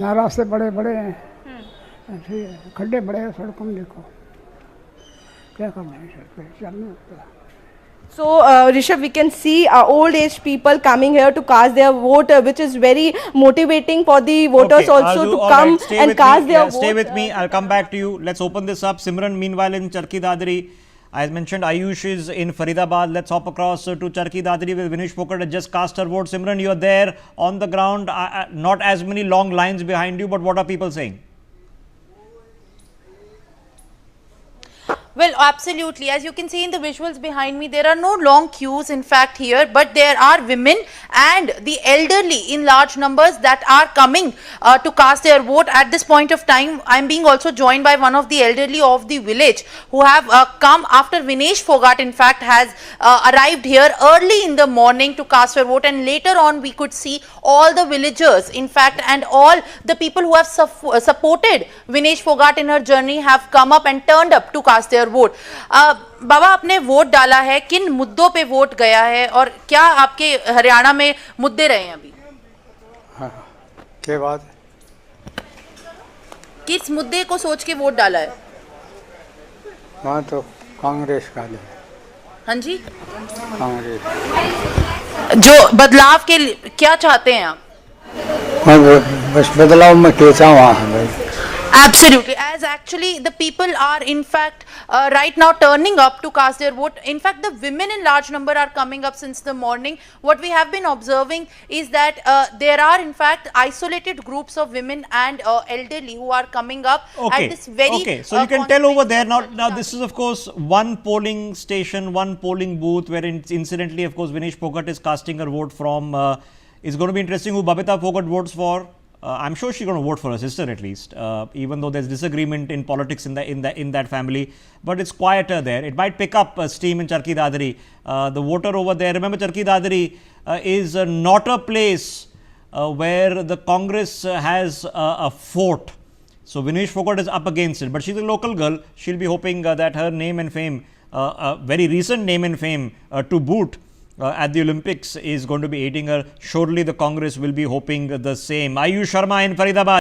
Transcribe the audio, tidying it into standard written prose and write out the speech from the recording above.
यहाँ रास्ते बड़े बड़े हैं, ऐसे ही है, खड्डे बड़े हैं सड़कों में, देखो क्या करना है सर पे चलना होता है। So, Rishabh, we can see old age people coming here to cast their vote, which is very motivating for the voters also Arzu, to all come right, stay and with cast me. their Yeah, vote. stay with me. I'll come back to you. Let's open this up. Simran, meanwhile, in Charki Dadri, as mentioned, Ayush is in Faridabad. Let's hop across to Charki Dadri with Vinesh Phogat has just cast her vote. Simran, you're there on the ground. Not as many long lines behind you, but what are people saying? Well, absolutely. As you can see in the visuals behind me, there are no long queues in fact here, but there are women and the elderly in large numbers that are coming to cast their vote. At this point of time, I am being also joined by one of the elderly of the village who have come after Vinesh Phogat in fact has arrived here early in the morning to cast their vote, and later on we could see all the villagers in fact and all the people who have supported Vinesh Phogat in her journey have come up and turned up to cast their vote. बाबा, आपने vote डाला है, किन मुद्दों पे vote गया है और क्या आपके हरियाणा में मुद्दे रहे हैं अभी? हाँ, क्या बात है? किस मुद्दे को सोच के वोट डाला है? हाँ, तो कांग्रेस का ले। हाँ जी, कांग्रेस जो बदलाव के क्या चाहते हैं आप? हाँ, बस बदलाव में कैसा वहाँ है भाई? Absolutely, as actually the people are in fact right now turning up to cast their vote. In fact, the women in large number are coming up since the morning. What we have been observing is that there are in fact isolated groups of women and elderly who are coming up at this very okay, so you can tell over there now this is of course one polling station, one polling booth where incidentally of course Vinesh Phogat is casting her vote from. It's going to be interesting who Babita Phogat votes for. I'm sure she's going to vote for her sister at least, even though there's disagreement in politics in that family. But it's quieter there. It might pick up steam in Charki Dadri. The voter over there, remember Charki Dadri is not a place where the Congress has a fort. So Vinesh Phogat is up against it. But she's a local girl. She'll be hoping that her name and fame, very recent name and fame to boot, at the Olympics is going to be aiding her. Surely the Congress will be hoping the same. Ayush Sharma in Faridabad.